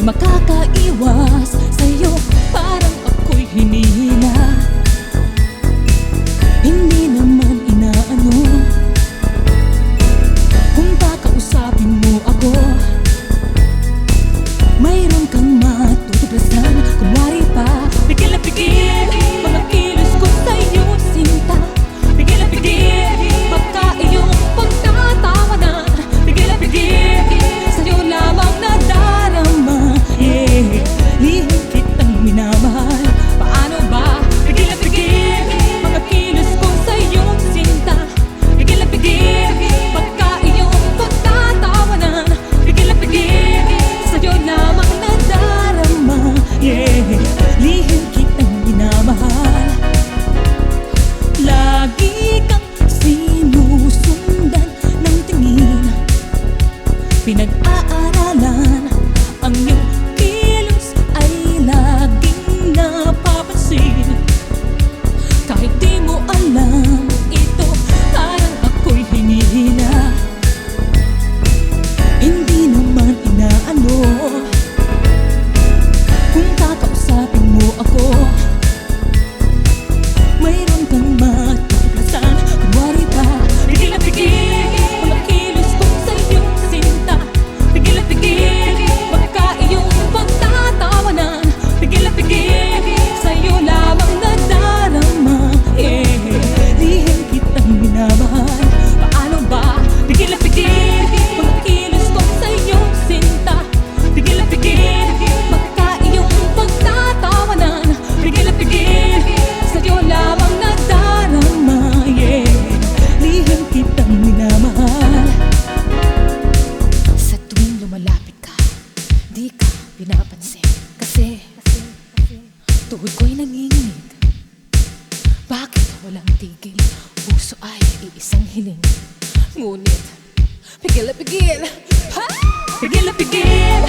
makakaiwas sa'yo, parang ako'y hinihina. Hindi naman inaano kung kakausapin mo ako. Mayroon kang matutuklasan, kunwari pa. Pigil na pigil, mga kilos ko sa'yo, sinta. Pigil na pigil, baka iyong pagtatawanan. Pigil na pigil, sa'yo lamang nadarama. Yeah, lihim kitang minamahal. Paano ba? Pigil na pigil, mga kilos ko sa'yo, sinta. Pigil na pigil, baka iyong pagtatawanan. Pigil na pigil, sa'yo lamang nadarama. Yeah, lihim kitang minamahal. Lagi kang sinusundan ng tingin, pinag-aaralan. Ang iyong kilos ay laging napapansin. Kahit di mo alam ito, parang ako'y hinihina. Hindi naman inaano kung kakausapin mo ako. Mayroon kang matutuklasan, kunwari pa. Pigil na pigil, mga kilos ko sa'yo, sinta. Pigil na pigil, baka iyong pagtatawanan. Pigil na pigil, sa'yo lamang nadarama. Yeah, lihim kitang minamahal. Paano ba? Pigil na pigil, mga kilos ko sa'yo, sinta. Pigil na pigil, baka iyong pagtatawanan. Pigil na pigil, sa'yo lamang nadarama. Yeah, lihim kitang minamahal. Sa tuwing lumalapit ka, di ka pinapansin. Kasi tuhod ko'y nanginginig. Bakit walang tigil? Puso ay iisang hiling. Ngunit pigil na pigil, ha? Pigil na pigil,